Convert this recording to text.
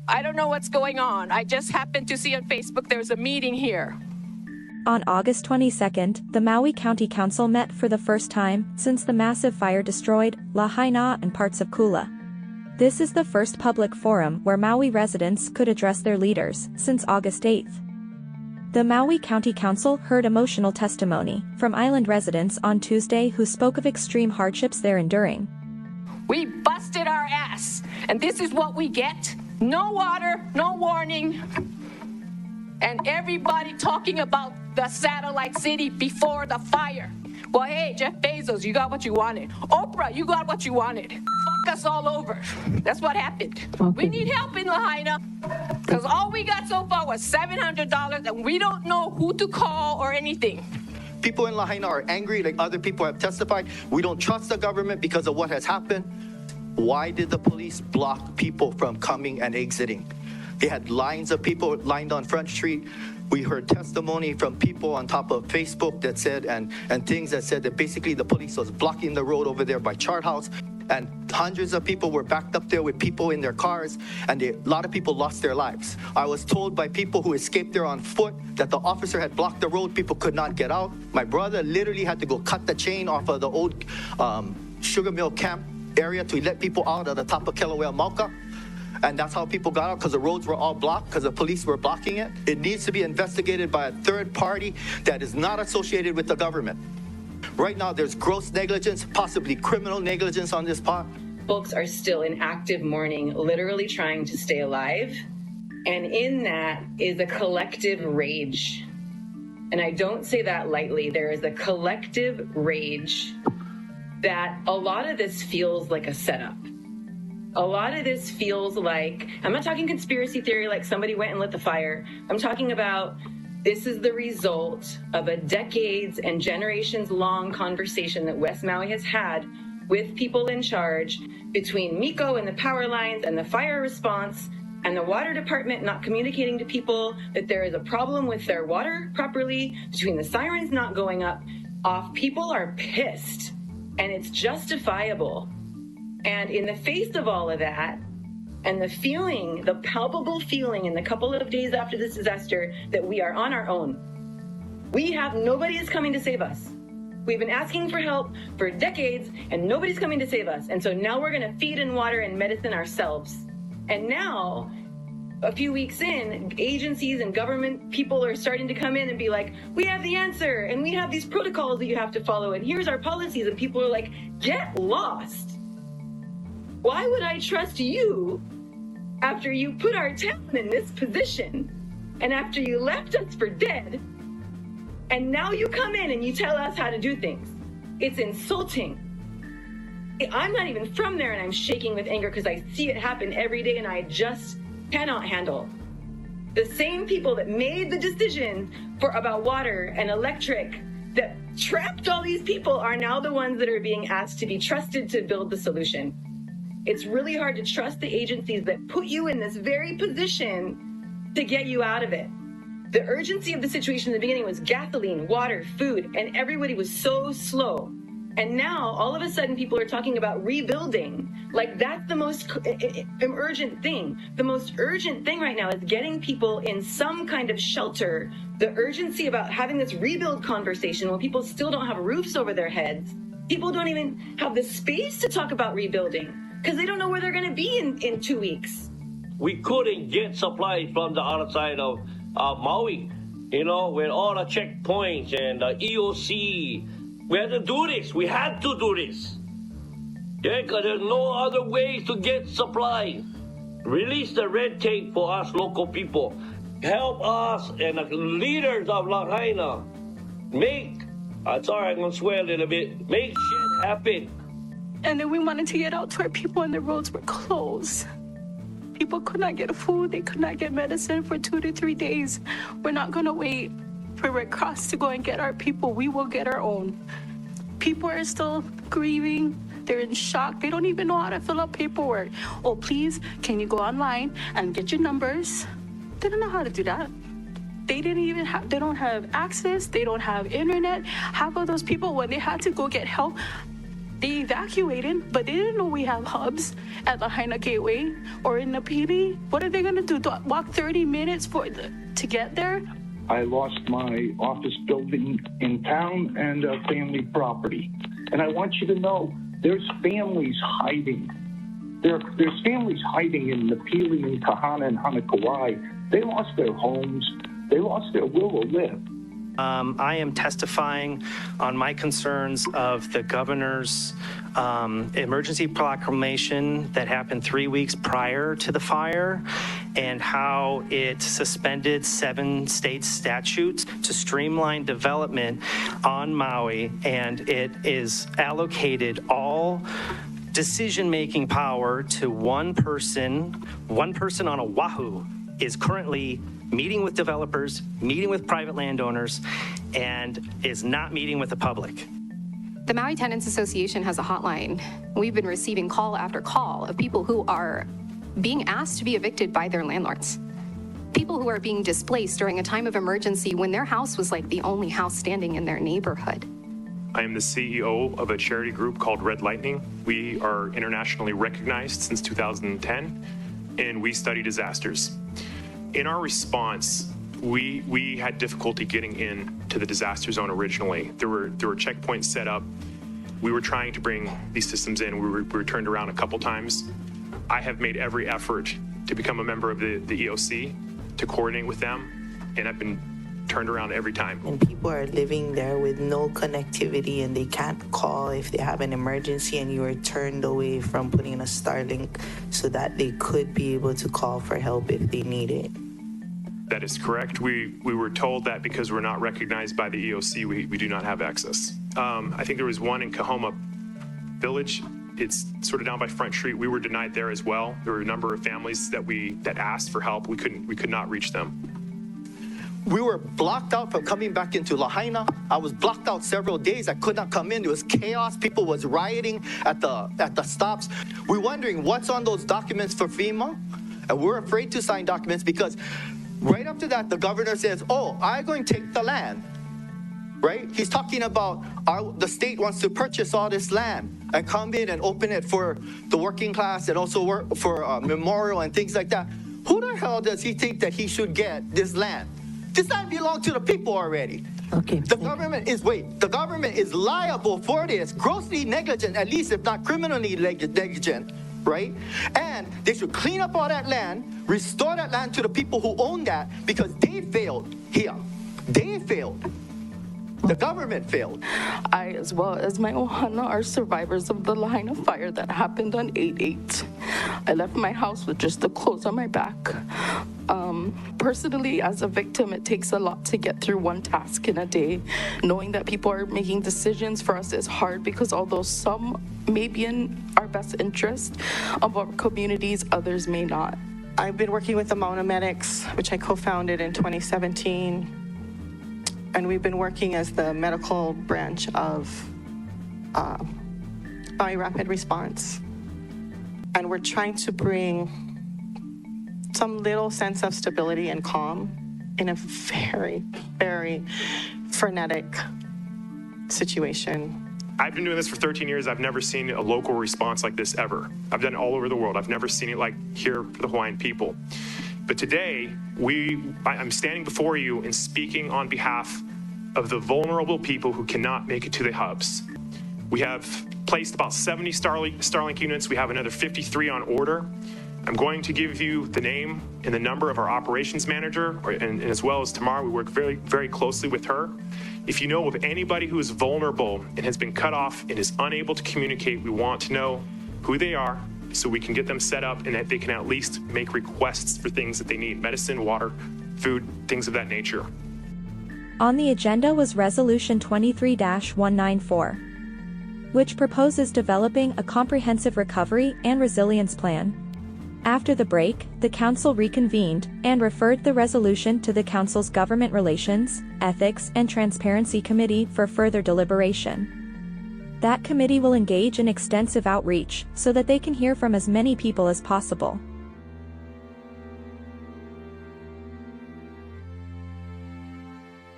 I don't know what's going on. I just happened to see on Facebook there's a meeting here. On August 22nd, the Maui County Council met for the first time since the massive fire destroyed Lahaina and parts of Kula. This is the first public forum where Maui residents could address their leaders since August 8th. The Maui County Council heard emotional testimony from island residents on Tuesday who spoke of extreme hardships they're enduring. We busted our ass, and this is what we get. No water, no warning, and everybody talking about the satellite city before the fire. Well, hey, Jeff Bezos, you got what you wanted. Oprah, you got what you wanted. Fuck us all over. That's what happened. Okay. We need help in Lahaina, because all we got so far was $700, and we don't know who to call or anything. People in Lahaina are angry, like other people have testified. We don't trust the government because of what has happened. Why did the police block people from coming and exiting? They had lines of people lined on Front Street. We heard testimony from people on top of Facebook that said, and things that said that basically the police was blocking the road over there by Chart House, and hundreds of people were backed up there with people in their cars, and a lot of people lost their lives. I was told by people who escaped there on foot that the officer had blocked the road, people could not get out. My brother literally had to go cut the chain off of the old sugar mill camp area to let people out of the top of Kilauea Mauka. And that's how people got out, because the roads were all blocked, because the police were blocking it. It needs to be investigated by a third party that is not associated with the government. Right now, there's gross negligence, possibly criminal negligence on this part. Folks are still in active mourning, literally trying to stay alive. And in that is a collective rage. And I don't say that lightly. There is a collective rage that a lot of this feels like a setup. A lot of this feels like, I'm not talking conspiracy theory like somebody went and lit the fire. I'm talking about this is the result of a decades and generations long conversation that West Maui has had with people in charge between Miko and the power lines and the fire response and the water department not communicating to people that there is a problem with their water properly, between the sirens not going up off. People are pissed, and it's justifiable. And in the face of all of that, and the feeling, the palpable feeling in the couple of days after this disaster that we are on our own, nobody is coming to save us. We've been asking for help for decades, and nobody's coming to save us. And so now we're gonna feed and water and medicine ourselves. And now, a few weeks in, agencies and government people are starting to come in and be like, we have the answer, and we have these protocols that you have to follow, and here's our policies. And people are like, get lost. Why would I trust you after you put our town in this position, and after you left us for dead, and now you come in and you tell us how to do things? It's insulting. I'm not even from there, and I'm shaking with anger because I see it happen every day, and I just cannot handle. The same people that made the decision about water and electric that trapped all these people are now the ones that are being asked to be trusted to build the solution. It's really hard to trust the agencies that put you in this very position to get you out of it. The urgency of the situation in the beginning was gasoline, water, food, and everybody was so slow. And now, all of a sudden, people are talking about rebuilding. Like, that's the most urgent thing. The most urgent thing right now is getting people in some kind of shelter. The urgency about having this rebuild conversation when people still don't have roofs over their heads. People don't even have the space to talk about rebuilding because they don't know where they're going to be in 2 weeks. We couldn't get supplies from the other side of Maui, with all the checkpoints and the EOC. We had to do this. We had to do this. Yeah, because there's no other ways to get supplies. Release the red tape for us local people. Help us and the leaders of Lahaina. I'm going to swear a little bit. Make shit happen. And then we wanted to get out to our people, and the roads were closed. People could not get food. They could not get medicine for 2 to 3 days. We're not going to wait for Red Cross to go and get our people. We will get our own. People are still grieving. They're in shock. They don't even know how to fill out paperwork. Oh, please, can you go online and get your numbers? They don't know how to do that. They don't have access. They don't have internet. Half of those people, when they had to go get help, They evacuated, but they didn't know we have hubs at Lahaina Gateway or in Napili. What are they going to do? Walk 30 minutes to get there? I lost my office building in town and family property. And I want you to know, there's families hiding. There's families hiding in Napili and Kahana and Hanakauai. They lost their homes. They lost their will to live. I am testifying on my concerns of the governor's emergency proclamation that happened 3 weeks prior to the fire, and how it suspended 7 state statutes to streamline development on Maui, and it is allocated all decision-making power to one person. One person on Oahu is currently meeting with developers, meeting with private landowners, and is not meeting with the public. The Maui Tenants Association has a hotline. We've been receiving call after call of people who are being asked to be evicted by their landlords. People who are being displaced during a time of emergency when their house was like the only house standing in their neighborhood. I am the CEO of a charity group called Red Lightning. We are internationally recognized since 2010, and we study disasters. In our response, we had difficulty getting into the disaster zone originally. There were checkpoints set up. We were trying to bring these systems in. We were turned around a couple times. I have made every effort to become a member of the EOC, to coordinate with them, and I've been turned around every time. And people are living there with no connectivity, and they can't call if they have an emergency, and you are turned away from putting in a Starlink so that they could be able to call for help if they need it. That is correct. We were told that because we're not recognized by the EOC, we do not have access. I think there was one in Kahoma Village. It's sort of down by Front Street. We were denied there as well. There were a number of families that asked for help. We could not reach them. We were blocked out from coming back into Lahaina. I was blocked out several days. I could not come in. There was chaos. People was rioting at the stops. We're wondering what's on those documents for FEMA, and we're afraid to sign documents because right after that, the governor says, "Oh, I'm going to take the land." Right? He's talking about the state wants to purchase all this land and come in and open it for the working class and also work for memorial and things like that. Who the hell does he think that he should get this land? This land belongs to the people already. Okay. The government is liable for this, grossly negligent, at least if not criminally negligent, right? And they should clean up all that land, restore that land to the people who own that, because they failed here. They failed. The government failed. I, as well as my ohana, are survivors of the Lahaina fire that happened on 8/8. I left my house with just the clothes on my back. Personally, as a victim, it takes a lot to get through one task in a day. Knowing that people are making decisions for us is hard because although some may be in our best interest of our communities, others may not. I've been working with the Monomedics, which I co-founded in 2017. And we've been working as the medical branch of Maui Rapid Response. And we're trying to bring some little sense of stability and calm in a very, very frenetic situation. I've been doing this for 13 years. I've never seen a local response like this ever. I've done it all over the world. I've never seen it like here for the Hawaiian people. But today, I'm standing before you and speaking on behalf of the vulnerable people who cannot make it to the hubs. We have placed about 70 Starlink units. We have another 53 on order. I'm going to give you the name and the number of our operations manager, and as well as Tamara. We work very, very closely with her. If you know of anybody who is vulnerable and has been cut off and is unable to communicate, we want to know who they are, so we can get them set up and that they can at least make requests for things that they need: medicine, water, food, things of that nature. On the agenda was Resolution 23-194, which proposes developing a comprehensive recovery and resilience plan. After the break, the Council reconvened and referred the resolution to the Council's Government Relations, Ethics and Transparency Committee for further deliberation. That committee will engage in extensive outreach so that they can hear from as many people as possible.